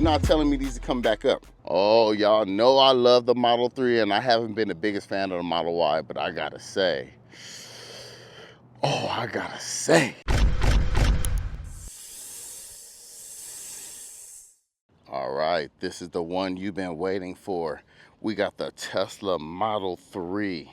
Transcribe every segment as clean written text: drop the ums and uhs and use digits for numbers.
You're not telling me these are coming back up. Oh, y'all know I love the Model 3, and I haven't been the biggest fan of the Model Y, but I gotta say, all right, this is the one you've been waiting for. We got the Tesla Model 3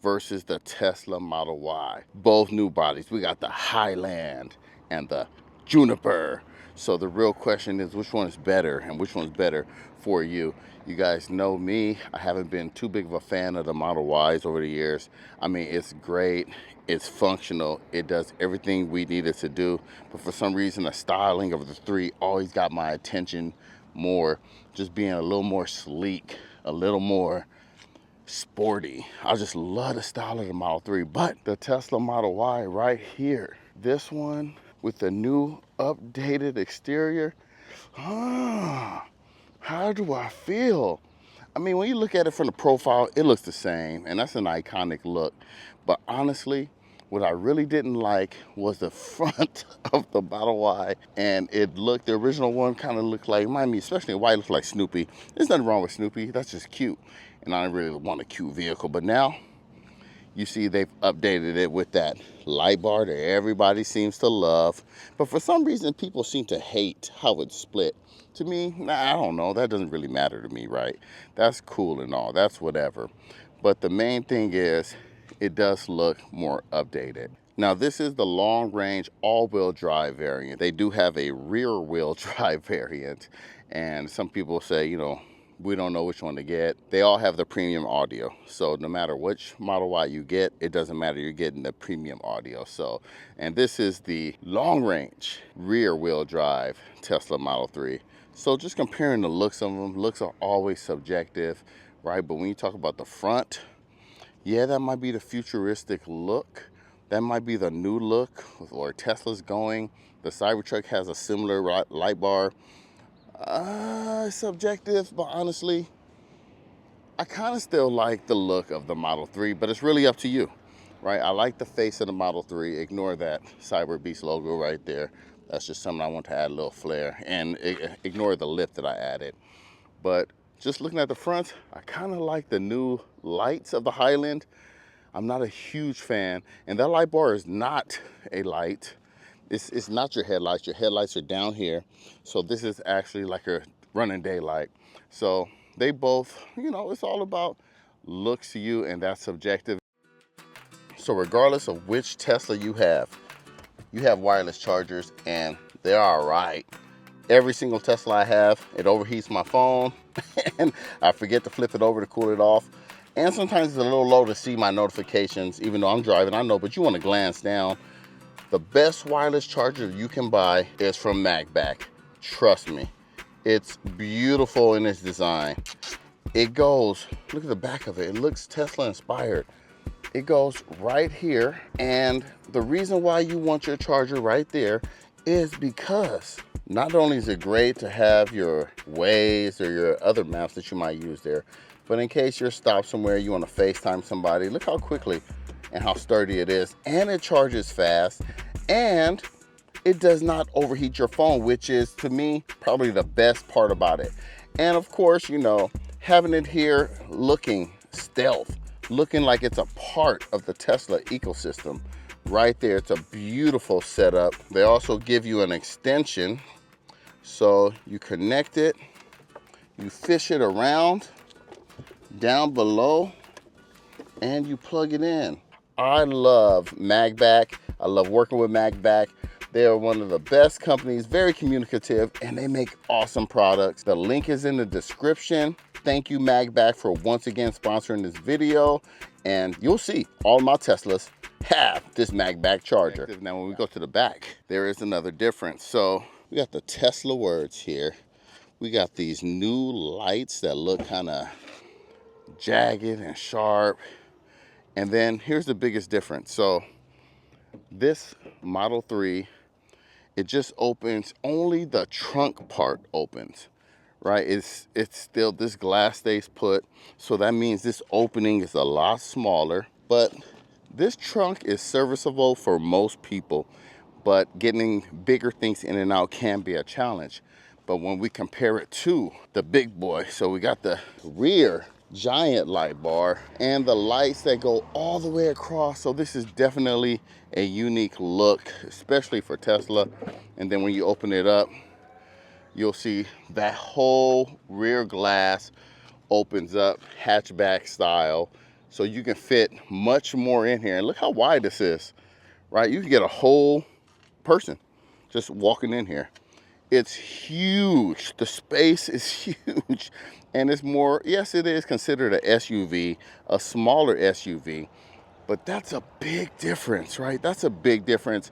versus the Tesla Model Y. Both new bodies. We got the Highland and the Juniper. So the real question is, which one is better and which one's better for you? You guys know me. I haven't been too big of a fan of the Model Ys over the years. I mean, it's great. It's functional. It does everything we need it to do. But for some reason, the styling of the 3 always got my attention more. Just being a little more sleek, a little more sporty. I just love the style of the Model 3. But the Tesla Model Y right here, this one with the new updated exterior, how do I feel? I mean, when you look at it from the profile, it looks the same, and that's an iconic look. But honestly, what I really didn't like was the front of the Model Y, and it looked, the original one kind of looked like, remind me, especially in white, looked like Snoopy. There's nothing wrong with Snoopy, that's just cute, and I don't really want a cute vehicle. But now, you see they've updated it with that light bar that everybody seems to love. But for some reason, people seem to hate how it's split. To me, I don't know. That doesn't really matter to me, right? That's cool and all. That's whatever. But the main thing is, it does look more updated. Now, this is the long-range all-wheel drive variant. They do have a rear-wheel drive variant. And some people say, you know, we don't know which one to get. They all have the premium audio. So no matter which Model Y you get, it doesn't matter, you're getting the premium audio. So, and this is the long range rear wheel drive Tesla Model 3. So just comparing the looks of them, looks are always subjective, right? But when you talk about the front, yeah, that might be the futuristic look. That might be the new look where Tesla's going. The Cybertruck has a similar light bar. Subjective, but honestly, I kind of still like the look of the Model 3, but it's really up to you, right? I like the face of the Model 3. Ignore that Cyber Beast logo right there. That's just something I want to add a little flair, and ignore the lip that I added. But just looking at the front, I kind of like the new lights of the Highland. I'm not a huge fan, and that light bar is not a light. It's not your headlights. Your headlights are down here. So this is actually like a running daylight. So they both, you know, it's all about looks to you, and that's subjective. So regardless of which Tesla you have wireless chargers, and they're all right. Every single Tesla I have, it overheats my phone, and I forget to flip it over to cool it off. And sometimes it's a little low to see my notifications, even though I'm driving, I know, but you want to glance down. The best wireless charger you can buy is from MagBack. Trust me. It's beautiful in its design. It goes, look at the back of it. It looks Tesla inspired. It goes right here. And the reason why you want your charger right there is because not only is it great to have your Waze or your other maps that you might use there, but in case you're stopped somewhere, you want to FaceTime somebody, look how quickly and how sturdy it is, and it charges fast, and it does not overheat your phone, which is, to me, probably the best part about it. And of course, you know, having it here looking stealth, looking like it's a part of the Tesla ecosystem right there. It's a beautiful setup. They also give you an extension, so you connect it, you fish it around down below, and you plug it in. I love MagBack. I love working with MagBack. They are one of the best companies, very communicative, and they make awesome products. The link is in the description. Thank you, MagBack, for once again sponsoring this video. And you'll see all my Teslas have this MagBack charger. Now, when we go to the back, there is another difference. So we got the Tesla words here. We got these new lights that look kind of jagged and sharp. And then here's the biggest difference. So this Model 3, it just opens, only the trunk part opens, right? It's still, this glass stays put. So that means this opening is a lot smaller, but this trunk is serviceable for most people, but getting bigger things in and out can be a challenge. But when we compare it to the big boy, so we got the rear giant light bar and the lights that go all the way across. So this is definitely a unique look, especially for Tesla. And then when you open it up, you'll see that whole rear glass opens up hatchback style. So you can fit much more in here. And look how wide this is, right? You can get a whole person just walking in here. It's huge. The space is huge. And it's more, yes, it is considered a SUV, a smaller SUV, but that's a big difference, right? That's a big difference.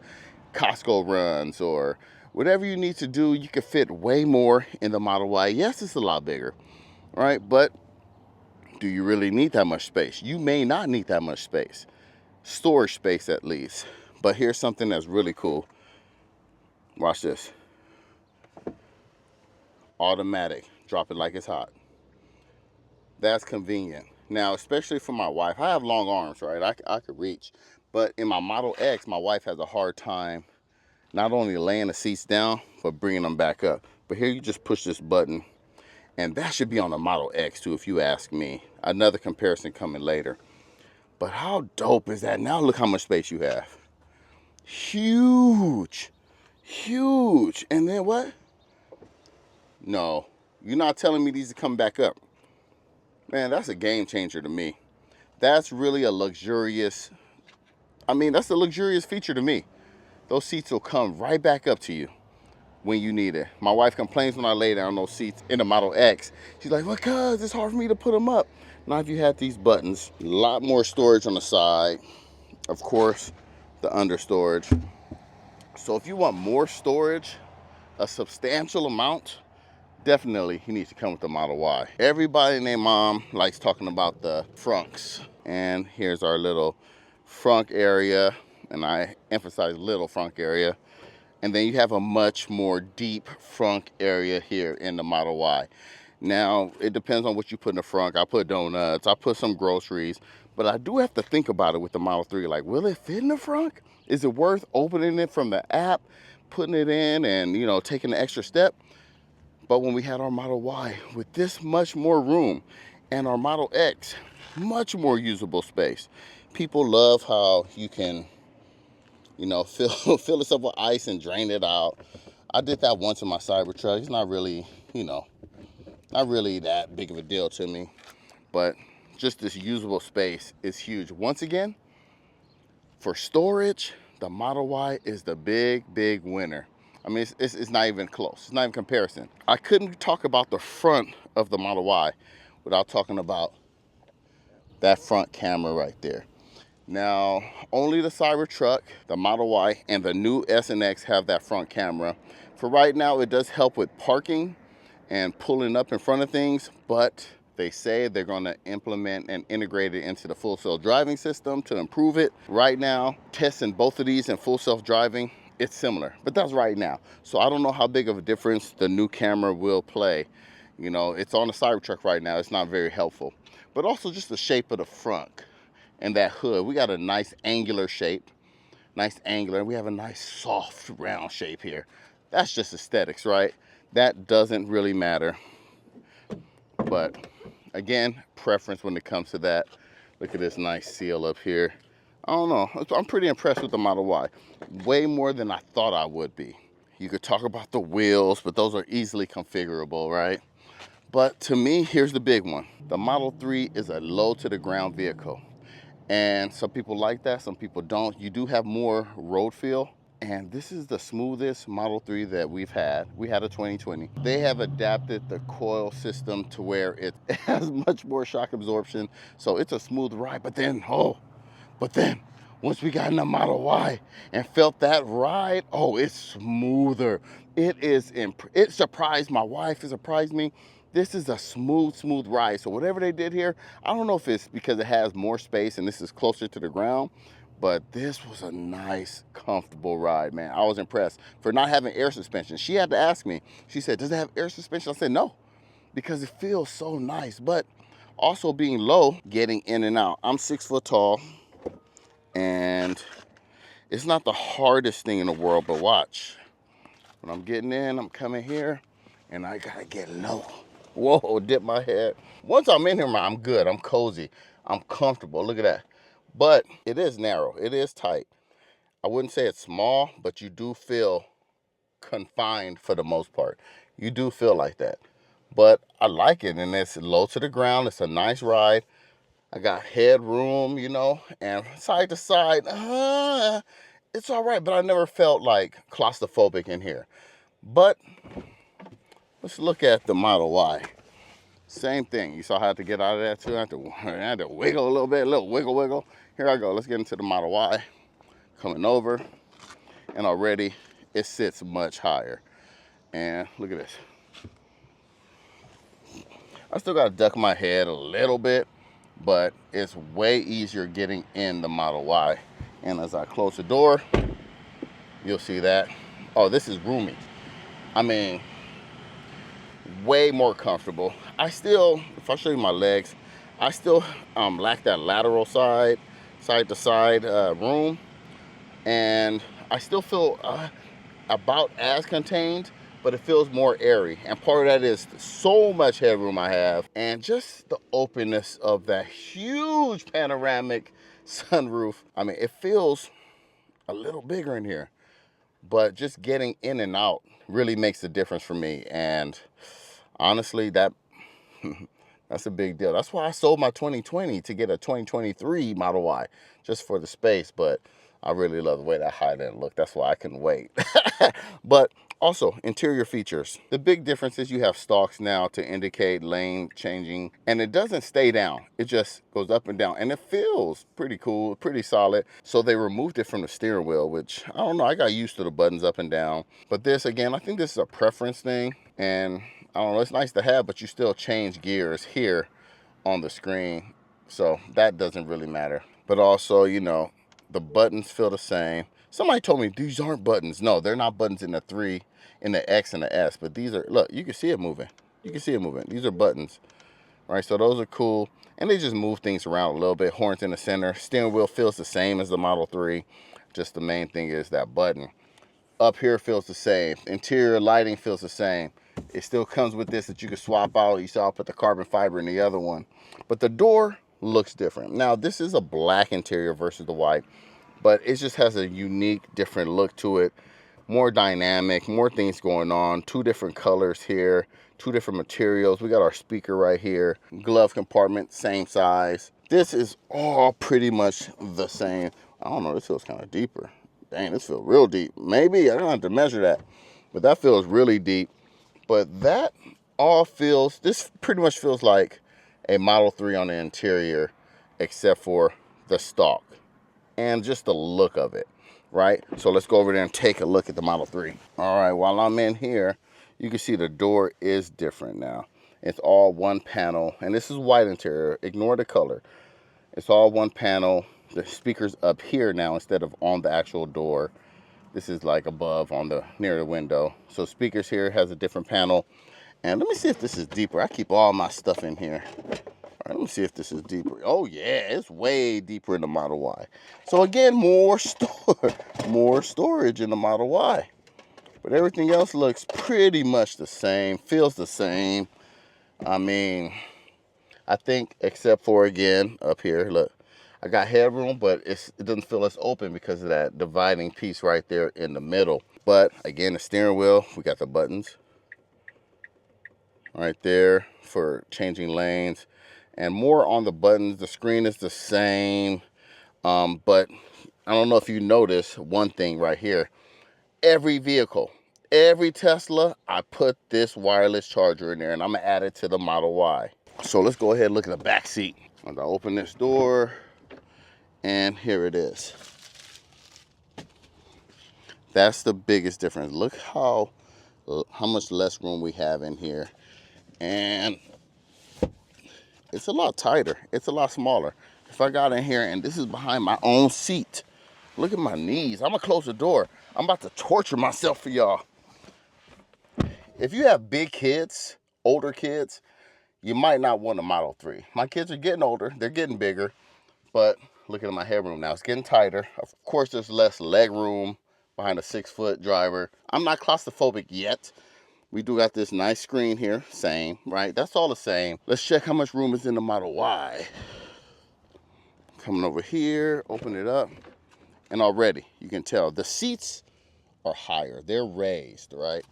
Costco runs or whatever you need to do, you can fit way more in the Model Y. Yes, it's a lot bigger, right? But do you really need that much space? You may not need that much space. Storage space at least. But here's something that's really cool. Watch this. Automatic. Drop it like it's hot. That's convenient. Now, especially for my wife, I have long arms, right? I could reach. But in my Model X, my wife has a hard time not only laying the seats down, but bringing them back up. But here you just push this button, and that should be on the Model X too, if you ask me. Another comparison coming later. But how dope is that? Now look how much space you have. Huge. Huge. And then what? No, you're not telling me these are coming back up. Man, that's a game changer to me. That's really a luxurious, that's a luxurious feature to me. Those seats will come right back up to you when you need it. My wife complains when I lay down those seats in the Model X. She's like, well, cuz it's hard for me to put them up. Now, if you had these buttons, a lot more storage on the side. Of course, the under storage. So if you want more storage, a substantial amount, definitely he needs to come with the Model Y. Everybody and their mom likes talking about the frunks. And here's our little frunk area. And I emphasize little frunk area. And then you have a much more deep frunk area here in the Model Y. Now, it depends on what you put in the frunk. I put donuts, I put some groceries, but I do have to think about it with the Model 3. Like, will it fit in the frunk? Is it worth opening it from the app, putting it in and, taking the extra step? But when we had our Model Y with this much more room and our Model X, much more usable space. People love how you can, fill this up with ice and drain it out. I did that once in my Cybertruck. It's not really, not really that big of a deal to me. But just this usable space is huge. Once again, for storage, the Model Y is the big winner. It's not even close. It's not even comparison. I couldn't talk about the front of the Model Y without talking about that front camera right there. Now, only the Cybertruck, the Model Y, and the new S and X have that front camera. For right now, it does help with parking and pulling up in front of things, but they say they're going to implement and integrate it into the full self-driving system to improve it. Right now, testing both of these in full self-driving, it's similar, but that's right now. So I don't know how big of a difference the new camera will play. It's on the Cybertruck right now. It's not very helpful. But also just the shape of the front and that hood. We got a nice angular shape, and we have a nice soft round shape here. That's just aesthetics, right? That doesn't really matter. But again, preference when it comes to that. Look at this nice seal up here. I don't know. I'm pretty impressed with the Model Y. Way more than I thought I would be. You could talk about the wheels, but those are easily configurable, right? But to me, here's the big one. The Model 3 is a low to the ground vehicle. And some people like that, some people don't. You do have more road feel. And this is the smoothest Model 3 that we've had. We had a 2020. They have adapted the coil system to where it has much more shock absorption. So it's a smooth ride. But then, once we got in the Model Y and felt that ride, it's smoother. It surprised my wife, it surprised me. This is a smooth ride. So whatever they did here, I don't know if it's because it has more space and this is closer to the ground, but this was a nice, comfortable ride, man. I was impressed. For not having air suspension, she had to ask me. She said, does it have air suspension? I said, no, because it feels so nice. But also being low, getting in and out. I'm 6 foot tall, and it's not the hardest thing in the world, but watch. When I'm getting in, I'm coming here, and I gotta get low. Whoa, dip my head. Once I'm in here, I'm good. I'm cozy. I'm comfortable. Look at that. But it is narrow. It is tight. I wouldn't say it's small, but you do feel confined for the most part. You do feel like that. But I like it, and it's low to the ground. It's a nice ride. I got headroom, you know, and side to side. It's all right, but I never felt like claustrophobic in here. But let's look at the Model Y. Same thing. You saw how I had to get out of that too. I had to wiggle a little bit, a little wiggle, wiggle. Here I go. Let's get into the Model Y. Coming over, and already it sits much higher. And look at this. I still got to duck my head a little bit, but it's way easier getting in the Model Y. And as I close the door, you'll see that. Oh, this is roomy. I mean, way more comfortable. I still, if I show you my legs, I still lack that lateral side to side room, and I still feel about as contained, but it feels more airy. And part of that is so much headroom I have, and just the openness of that huge panoramic sunroof. I mean, it feels a little bigger in here, but just getting in and out really makes a difference for me. And honestly, that's a big deal. That's why I sold my 2020 to get a 2023 Model Y, just for the space. But I really love the way that Highland looked. That's why I couldn't wait. But also, interior features. The big difference is you have stalks now to indicate lane changing, and it doesn't stay down. It just goes up and down, and it feels pretty cool, pretty solid. So they removed it from the steering wheel, which, I don't know, I got used to the buttons up and down. But this, again, I think this is a preference thing, and I don't know, it's nice to have, but you still change gears here on the screen. So that doesn't really matter. But also, you know, the buttons feel the same. Somebody told me these aren't buttons. No, they're not buttons in the 3, in the X and the S, but these are, look, you can see it moving. You can see it moving. These are buttons, right? So those are cool. And they just move things around a little bit. Horns in the center. Steering wheel feels the same as the Model 3. Just the main thing is that button. Up here feels the same. Interior lighting feels the same. It still comes with this that you can swap out. You saw I put the carbon fiber in the other one. But the door looks different. Now, this is a black interior versus the white, but it just has a unique, different look to it. More dynamic, more things going on. 2 different colors here, 2 different materials. We got our speaker right here. Glove compartment, same size. This is all pretty much the same. I don't know, this feels kind of deeper. Dang, this feels real deep. Maybe, I don't have to measure that, but that feels really deep. But that all feels, this pretty much feels like a Model 3 on the interior, except for the stalk and just the look of it, right? So let's go over there and take a look at the Model 3. All right, while I'm in here, you can see the door is different now. It's all one panel, and this is white interior. Ignore the color. It's all one panel. The speaker's up here now instead of on the actual door. This is like above on the near the window. So speakers here has a different panel. And let me see if this is deeper. I keep all my stuff in here. All right, let me see if this is deeper. Oh yeah, it's way deeper in the Model Y. So again, more storage in the Model Y. But everything else looks pretty much the same, feels the same. I mean, I think except for, again, up here, look, I got headroom, but it doesn't feel as open because of that dividing piece right there in the middle. But again, the steering wheel, we got the buttons right there for changing lanes. And more on the buttons. The screen is the same, but I don't know if you notice one thing right here. Every vehicle, every Tesla, I put this wireless charger in there, and I'm gonna add it to the Model Y. So let's go ahead and look at the back seat. I'm gonna open this door, and here it is. That's the biggest difference. Look how much less room we have in here, and it's a lot tighter. It's a lot smaller. If I got in here, and this is behind my own seat, look at my knees. I'm gonna close the door. I'm about to torture myself for y'all. If you have big kids, older kids, you might not want a Model 3. My kids are getting older, they're getting bigger, but look at my headroom now. It's getting tighter. Of course, there's less leg room behind a 6-foot driver. I'm not claustrophobic yet, We do got this nice screen here, same, right? That's all the same. Let's check how much room is in the Model Y. Coming over here, open it up, and already you can tell the seats are higher. They're raised, right?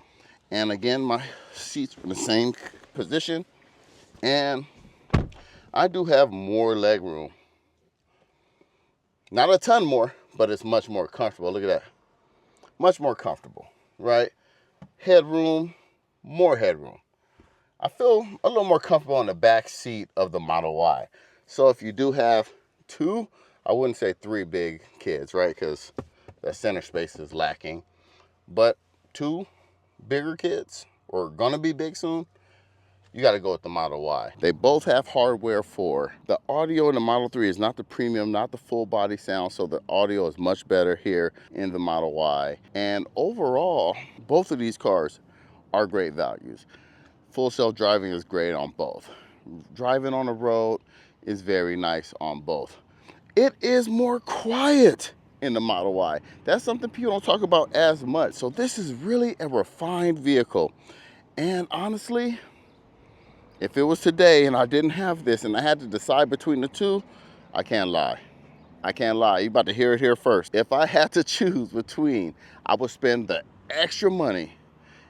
And again, my seats are in the same position, and I do have more leg room. Not a ton more, but it's much more comfortable. Look at that. Much more comfortable, right? Headroom, more headroom. I feel a little more comfortable on the back seat of the Model Y. So if you do have two, I wouldn't say three big kids, right? Because the center space is lacking. But two bigger kids, or gonna be big soon, you gotta go with the Model Y. They both have hardware for. The audio in the Model 3 is not the premium, not the full body sound, so the audio is much better here in the Model Y. And overall, both of these cars are great values. Full self-driving is great on both. Driving on the road is very nice on both. It is more quiet in the Model Y. That's something people don't talk about as much. So this is really a refined vehicle. And honestly, if it was today and I didn't have this and I had to decide between the two, I can't lie. I can't lie. You're about to hear it here first. If I had to choose between, I would spend the extra money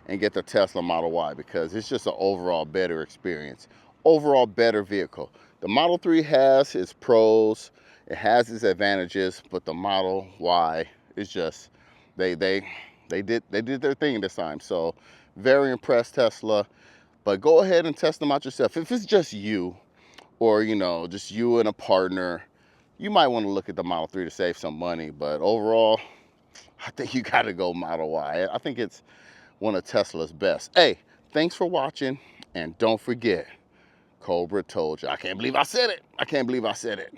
and get the Tesla Model Y because it's just an overall better experience. Overall better vehicle. The Model 3 has its pros, it has its advantages, but the Model Y is just, they did their thing this time. So very impressed, Tesla. But go ahead and test them out yourself. If it's just you, or just you and a partner, you might want to look at the Model 3 to save some money. But overall, I think you got to go Model Y. I think it's one of Tesla's best. Hey, thanks for watching, and don't forget, Cobra told you. I can't believe I said it. I can't believe I said it.